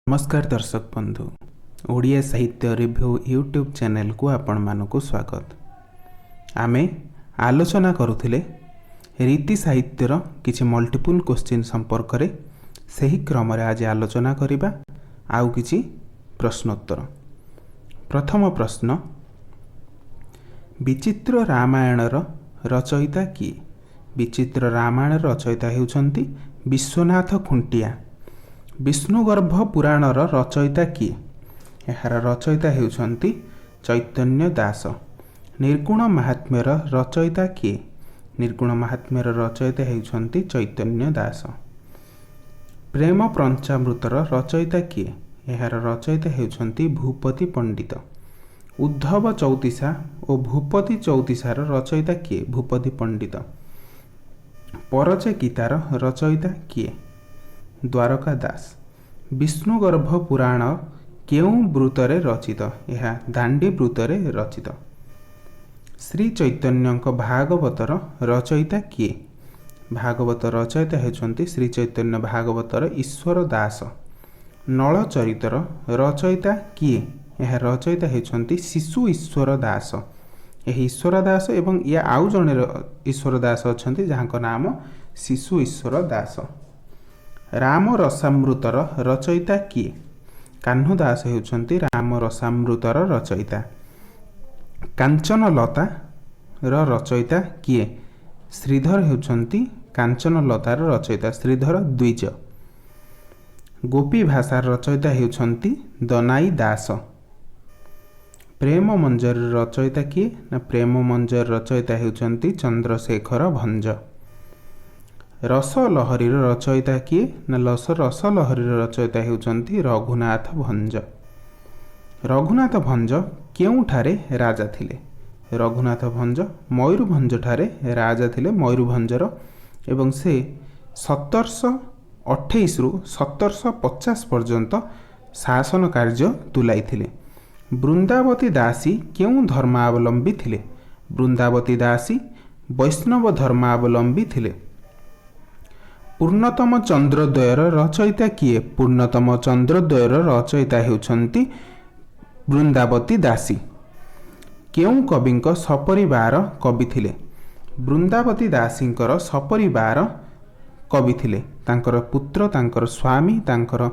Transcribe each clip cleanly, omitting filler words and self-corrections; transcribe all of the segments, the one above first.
नमस्कार दर्शक बंधु, ओडिया साहित्य रिव्यू यूट्यूब चैनल को आपण मानक स्वागत। आमे आलोचना करुथिले रीति साहित्यर किछि मल्टीपल क्वेश्चन संपर्क रे। सही क्रम रे आज आलोचना करिबा आउ किछि प्रश्नोत्तर। प्रथम प्रश्न, विचित्र रामायणर रचयिता किए? विचित्र रामायण रचयिता हेउछंती विश्वनाथ खुंटिया। विष्णुगर्भ पुराणर रचयिता किए? एहार रचयिता हेउछंती चैतन्य दास। निर्गुण महात्म्यर रचयिता किए? निर्गुण महात्म्यर रचयिता हेउछंती चैतन्य दास। प्रेम पंचामृतर रचयिता किए? एहार रचयिता हेउछंती भूपति पंडित। उद्धव चौतीसा और भूपति चौतीसार रचयिता किए? भूपति पंडित। परचे गीतार रचयिता किए? द्वारका दास। विष्णुगर्भ पुराण केउ वृत्तरे रचित? यह दांडी वृत्तरे रचित। श्री चैतन्यक भागवतर रचयिता किए? भागवत रचयिता हेउछंती श्री चैतन्य भागवतर ईश्वर दास। नल चरितर रचयिता किए? यह रचयिता हेउछंती शिशु ईश्वर दास। यह ईश्वर दास एवं या आउ जणे ईश्वर दास अछंती जहाँक नाम शिशु ईश्वर दास। राम रसामृतर रचयिता किए? कान्हू दास हेउछंती राम रसामृतर रचयिता। कांचन लता रचयिता किए? श्रीधर हेउछंती कांचन लतार रचयिता। श्रीधर द्विज। गोपी भाषार रचयिता हेउछंती दनाई दास। प्रेम मंजर रचयिता किए? ना प्रेम मंजर रचयिता हेउछंती चंद्रशेखर भंज। रस लहरी रचयिता किए? ना रस लहरी रचयिता हेउछंती रघुनाथ भंज। रघुनाथ भंज केउठारे राजा थिले? रघुनाथ भंज मयूरभंज ठारे राजा थिले। मयूरभंजर एवं से 1728 रु 1750 पर्यंत शासन कार्य तुलाइथिले। वृंदावती दासी केउ धर्मावलंबी थिले? वृंदावती दासी वैष्णव धर्मावलंबी थिले। पूर्णतम चंद्रोदयर रचयिता किए? पूर्णतम चंद्रोदयर रचयिता हेउछंती वृंदावती दासी। केउ कविंक सपरिवार कवि थिले? वृंदावती दासींकर सपरिवार कवि थिले। तांकर पुत्र, तांकर स्वामी, तांकर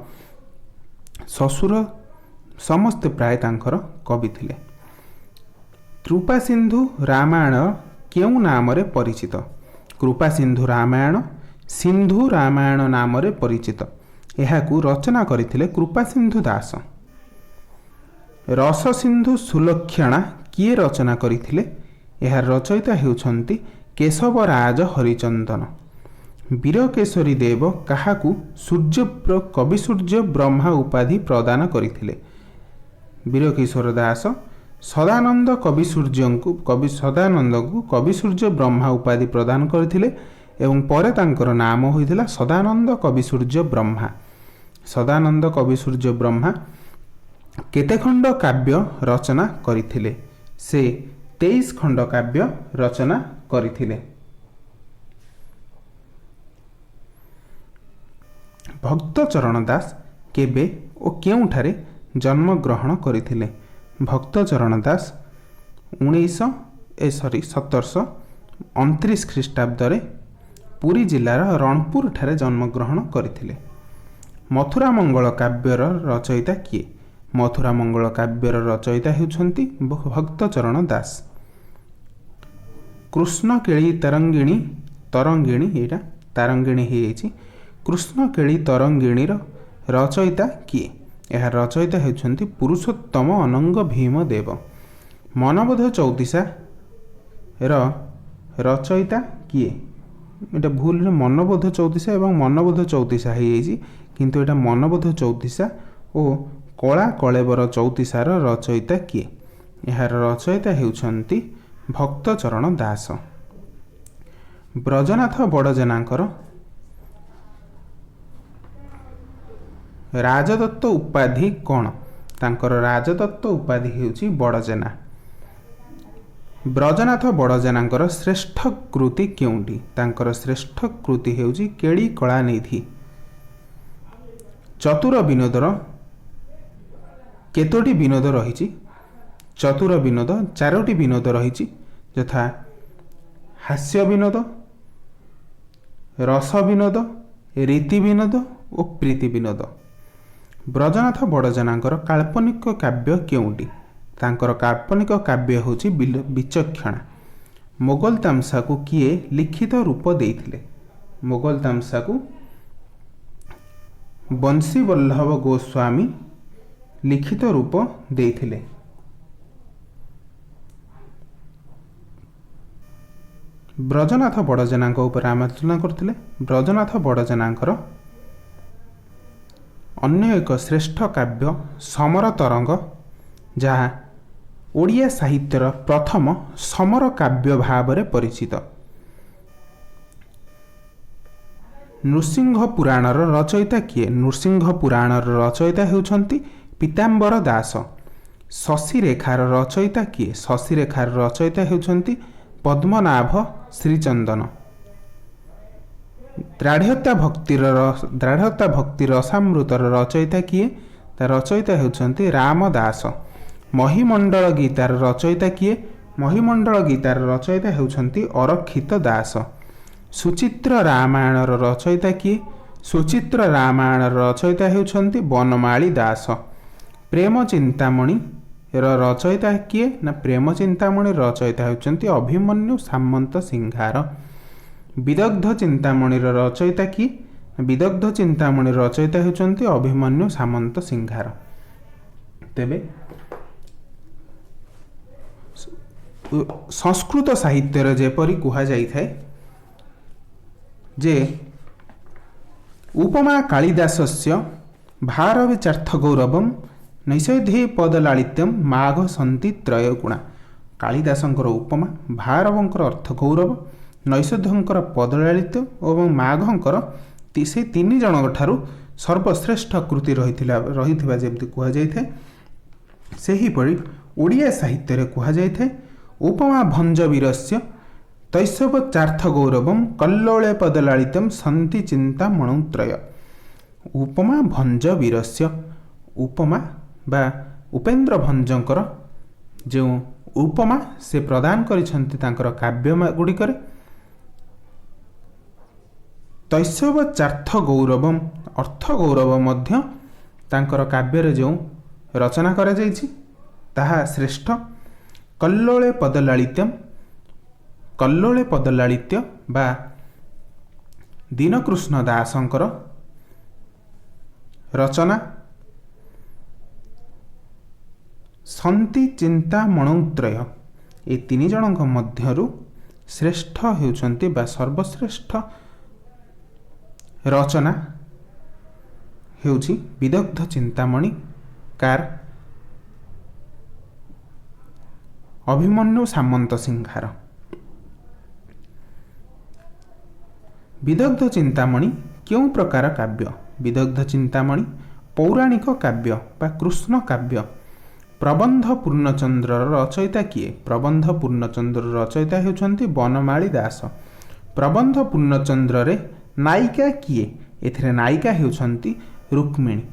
ससुर समस्त प्राय तांकर कवि थिले। कृपा सिंधु रामायण केउ नाम रे परिचित? कृपा सिंधु रामायण सिंधु रामायण नाम रे परिचित। एहाकू रचना करथिले कृपा सिंधु दास। रस सिंधु सुलक्षणा किए रचना करथिले? एहार रचयिता हेउछंती केशवराज हरिचंदन। वीरकेशरी देव काहाकू सूर्य कवि सूर्य ब्रह्मा उपाधि प्रदान करथिले? वीरकिशोर दास सदानंद कवि सूर्यंकु कवि सूर्य ब्रह्मा उपाधि प्रदान करथिले एवं परे तांकर नाम होइथिला सदानंद कवि सूर्य ब्रह्मा। सदानंद कवि सूर्य ब्रह्मा केते खंड काव्य रचना करथिले? से 23 खंड काव्य रचना करथिले। भक्तचरण दास केबे ओ केउठारे जन्म ग्रहण करथिले? भक्तचरण दास 1729 ख्रीष्टाब्द रे पुरी जिलार रणपुर ठारे जन्म ग्रहण करथिले। मथुरा मंगल काव्यर रचयिता किए? मथुरा मंगल काव्यर रचयिता हेउछंती भक्तचरण दास। कृष्ण केली तरंगिणी एटा तारंगिणी हेछि। कृष्ण केली तरंगिणीर रचयिता किए? यह रचयिता हेउछंती पुरुषोत्तम अनंग भीम देव। मनबोध चौतीसा रचयिता किए? एटा भूल मनबोध चौतीसा एवं मनबोध चौतीसा हेछि, किंतु एटा मनबोध चौतीसा ओ कला कलेबर चौतीसार रचयिता किए? एहार रचयिता हेउछंती भक्तचरण दास। ब्रजनाथ बड़जेनांकर राजदत्त उपाधि कौन? तांकर राजदत्त उपाधि हेउछि बड़जेना। ब्रजनाथ बड़जेनांकर श्रेष्ठ कृति केउंटी? तांकर श्रेष्ठ कृति हेउछि केली कलानिधि। चतुर विनोदर केतोटी विनोद रही चतुर विनोद चारोटी विनोद रही यथा हास्य विनोद रस विनोद रीति विनोद और प्रीति विनोद। ब्रजनाथ बड़जेनाଙ୍କର काल्पनिक काव्य केउंटी तांकर काल्पनिक काव्य होची विचक्षणा। मोगल तामसा को किए लिखित रूप देइथिले मोगल तामसा को बंशी वल्लभ गोस्वामी लिखित रूप देइथिले। ब्रजनाथ बड़जेनाଙ୍କ ऊपर आलोचना करथिले। ब्रजनाथ बड़जेनाଙ୍କର अन्य एक श्रेष्ठ काव्य समर तरंग जहाँ ओडिया साहित्यर प्रथम समर काव्य भाव में परिचित। नृसिंह पुराणर रचयिता किए? नृसिंह पुराणर रचयिता हेउछन्ति पीताम्बर दास। शशिरेखार रचयिता किए? शशिरेखार रचयिता हेउछन्ति पद्मनाभ श्रीचंदन। द्राढ़ता भक्ति रसामृतर रचयिता किए? रचयिता हेउछन्ति रामदास। महिमंडल गीतार रचयिता किए? महिमंडल गीतार रचयिता हेउछन्ति अरक्षित दास। सुचित्र रामायणर रचयिता किए? सुचित्र रामायणर रचयिता हेउछन्ति बनमाली दास। प्रेम चिंतामणि रचयिता किए? ना प्रेम चिंतामणि रचयिता हेउछन्ति अभिमन्यु सामंत सिंहार। विदग्ध चिंतामणिर रचयिता किए? विदग्ध चिंतामणि रचयिता हेउछन्ति अभिमन्यु सामंत सिंहार। तेबे संस्कृत साहित्य जेपरी कहा जाए जे उपमा कालिदासस्य भारविचार्थ गौरवम नैषधि पदलालित्यम माघ सन्ति त्रयगुणा। कालिदासंकर उपमा भारवंकर अर्थ गौरव नैषधंकर पदलालित्य और माघंकर से तीन जन ठारू सर्वश्रेष्ठ कृति रही जमी कहुए सेहीपरि ओडिया साहित्य कहुए उपमा भंजवीरस्य तैशवचार्थ गौरवम कल्लोले पदलालित्यम सन्ति चिंता मणुत्रय। उपमा भंजवीरस्य उपमा बा उपेन्द्र भंजंकर जो उपमा से प्रदान करिसेंति तांकर काव्य गुड़िकर तैशवचार्थ गौरवम अर्थ गौरव मध्य तांकर काव्य जो रचना करा जायछि ताहा श्रेष्ठ। कल्लोले पदलालित्य बा दीनकृष्ण दासंकर रचना सन्ति चिंता मणुत्रय ए तीन जनक मध्यरु श्रेष्ठ हेउछन्ति बा सर्वश्रेष्ठ रचना हेउछि विदग्ध चिंतामणि कार अभिमन्यु सामंत सिंहार। विदग्ध चिंतामणि क्यों प्रकार काव्य? विदग्ध चिंतामणि पौराणिक काव्य बा कृष्ण काव्य। प्रबंध पूर्णचंद्र रचयिता किए? प्रबंध पूर्णचंद्र रचयिता हेउछन्ति बनमाली दास। प्रबंध पूर्णचंद्र रे नायिका किए? एथिरे नायिका हेउछन्ति रुक्मिणी।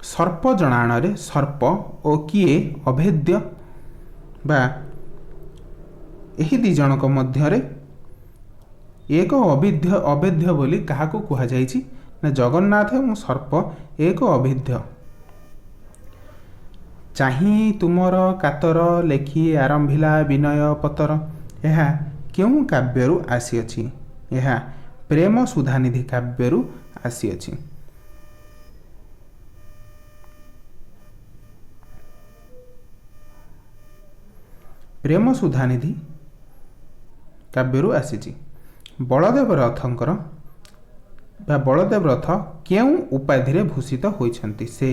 सर्प जणाण रे सर्प ओ किए अभेद्य बा एही दी जनक मध्य एक अभेद्य बोली काहाको कुहा जायछि ना जगन्नाथ और सर्प एक अभेद्य। चाही तुमर कातर लेखी आरंभिला विनय पतर यह क्यों काव्यरु आसीअछि? यह प्रेम सुधानिधि काव्यरु आसीअछि। प्रेम सुधानिधि काव्यरु आसीछि। बलदेव रथंकर बा बलदेव रथ क्यों उपाधि रे भूषित होइछन्ति? से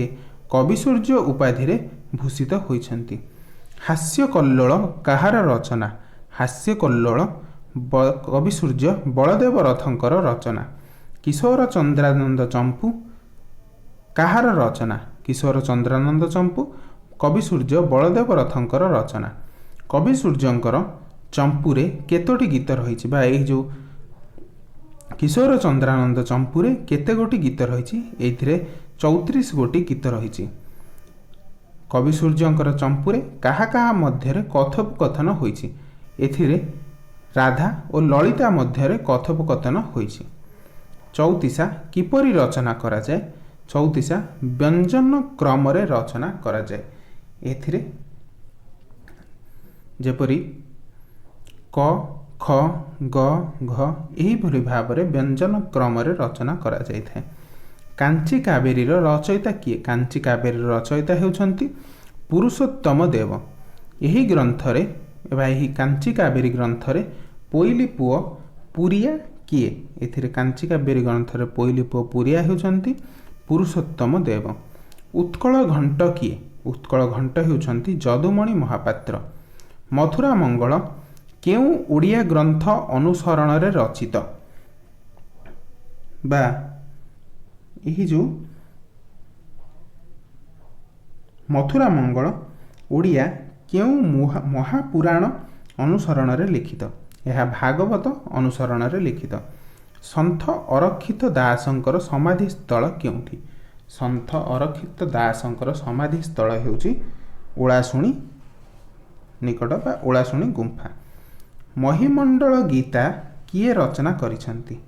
कविसूर्य उपाधि रे भूषित होइछन्ति। हास्य कल्लोल काहार रचना? हास्य कल्लोल कविसूर्य बलदेव रथंकर रचना। किशोर चंद्रानंद चंपू काहार रचना? किशोर चंद्रानंद चंपू कविसूर्य बलदेव रथंकर रचना। कविसूर्यंकर चंपूरे केतोटी गीत रही बा एही जो किशोर चंद्रानंद चंपूरे केते गोटी गीत रही? एथिरे 34 गोटी गीत रही। कवि सूर्यंकर चंपुरे काहा काहा मध्यरे कथोपकथन होइछि। एथिरे राधा और ललिता मध्यरे कथोपकथन होइछि। चौतीसा किपरि रचना करा जाए। चौतीसा व्यंजन क्रम रे रचना करा जाए। एथिरे जेपरि क ख ग घ एही भली भाबरे व्यंजन क्रम रे रचना करा जाइଥାଏ। कांची कावेरी रचयिता किए। कांची कावेरी रचयिता हेउछंती पुरुषोत्तम देव। एही ग्रंथरे एबा एही कांची कावेरी ग्रंथरे पोइली पुओ पुरिया किए। एथिरे कांची कावेरी ग्रंथरे पोइली पुओ पुरिया हेउछंती पुरुषोत्तम देव। उत्कल घंट किए। उत्कल घंट हेउछंती जदुमणि महापात्र। मथुरा मंगल केउ ओडिया ग्रंथ अनुसरण रे रचित बा एही जो मथुरा मंगल ओडिया केउ महापुराण अनुसरण रे लिखित। यह भागवत अनुसरण रे लिखित। संत अरक्षित दासंकर समाधि स्थल केउठी। संत अरक्षित दासंकर समाधि स्थल हेउची ओळाशुणी निकट बा ओळाशुणी गुंफा। महिमंडल गीता किए रचना करिसंती।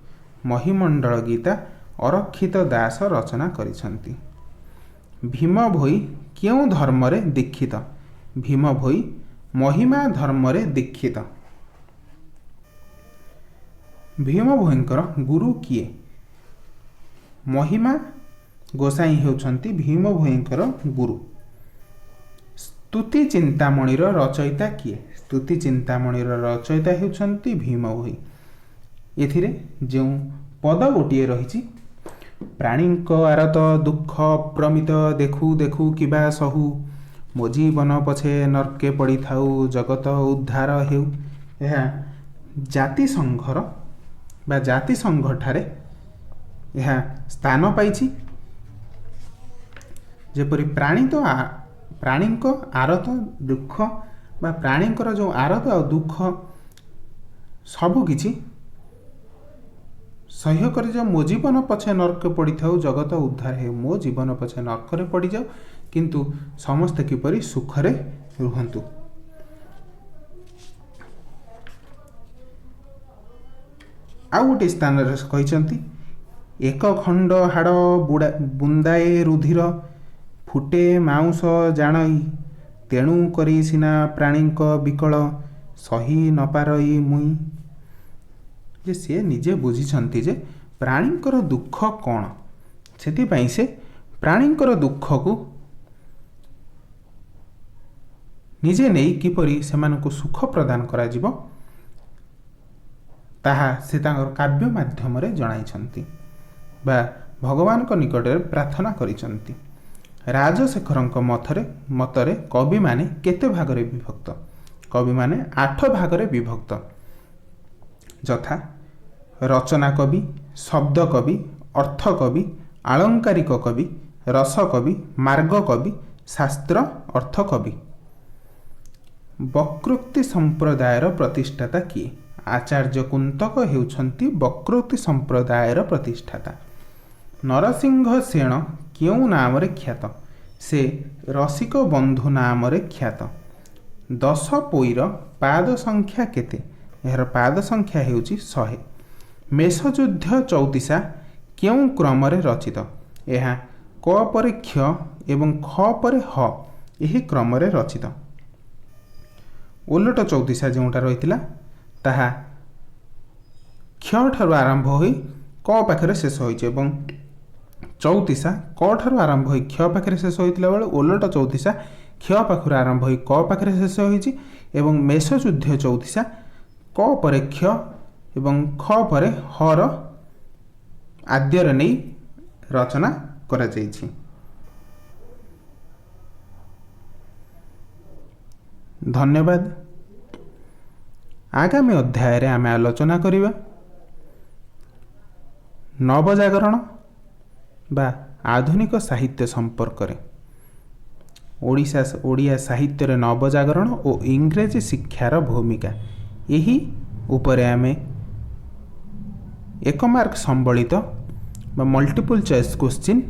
महिमंडल गीता अरक्षित दास रचना करिसंती। भीम भोई केउ धर्म रे दीक्षित। भीम भोई महिमा धर्म रे दीक्षित। भीम भोईंकर गुरु किए। महिमा गोसाई हेउछंती भीम भोईंकर गुरु। स्तुति चिंतामणि रचयिता किए। स्तुति चिंतामणि रचयिता हेउछंती भीम भोई। एथिरे जो पद गोटे रही प्राणीक आरत दुख प्रमित देखु देखु किबा सहु मो जीवन पछे नरके पड़ी थाउ जगत उद्धार हेउ। यह जाति संघर बा जाति संघ ठारे यह स्थान पाइछि। जेपरि प्राणी तो प्राणीक आरत दुख बा प्राणीकर जो आरत आ दुख सबु किछि सह्य कर जाओ। मो जीवन पछे नरक पड़ी थाउ जगत उद्धार हे। मो जीवन पछे नरक पड़ी जाओ किंतु समस्त किपरि सुखरे रुहंतु। आउ गोटे स्थान कहिसंती एक खंड हाड़ बुंदाए रुधिर फुटे माउस जाणई तेणु करी सिना प्राणीक विकल सही न पारई मुई। जे से निजे बुझिछंती जे प्राणीकर दुख कौन सेथिपाई से प्राणीकर दुख को निजे नहीं किपरि सेमानकु सुख प्रदान करा जिवो ताहा से तांकर काव्य माध्यम रे जणाइछंती बा भगवान को निकट रे प्रार्थना करिछंती। राजशेखरଙ୍କ मतरे कवि माने केते भागरे विभक्त। कवि माने 8 भागरे विभक्त यथा रचना कवि, शब्द कवि, अर्थ कवि, आलंकारिक कवि, रस कवि, मार्ग कवि, शास्त्र अर्थ कवि। वक्रोक्ति संप्रदायर प्रतिष्ठाता किए। आचार्य कुंतक हेउछंती वक्रोक्ति संप्रदायर प्रतिष्ठाता। नरसिंह सेन केउ नाम रे ख्यात। से रसिक बंधु नाम रे ख्यात। 10 पोईर पाद संख्या केते। यार पाद संख्या हेउची 100। मेषयुद्ध चौतीसा केउ क्रम रे रचित। यह क परे क्ष एवं ख परे ह एही क्रम रे रचित। ओलट चौतीसा जोटा रहितला ताहा क्ष ठारु आरंभ होई क पाखरे शेष होइছে एवं चौतीसा क ठारु आरंभ होई क्ष पाखरे शेष होइतला बेले ओलट चौतीसा क्ष पाखरे आरंभ होई क पाखरे शेष होइछि एवं मेषयुद्ध चौतीसा क परे क्ष एवं ख परे ह र आद्यर नै रचना करा जाइछि। धन्यवाद। आगामी अध्याय रे आमे आलोचना करिबा नवजागरण बा आधुनिक साहित्य संपर्क रे। ओडिया साहित्य रे नवजागरण और इंग्रेजी शिक्षार भूमिका यही उपरे आमे 1 मार्क संबलित मल्टीपल चॉइस क्वेश्चन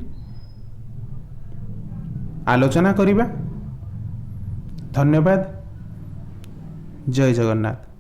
आलोचना करिबा। धन्यवाद। जय जगन्नाथ।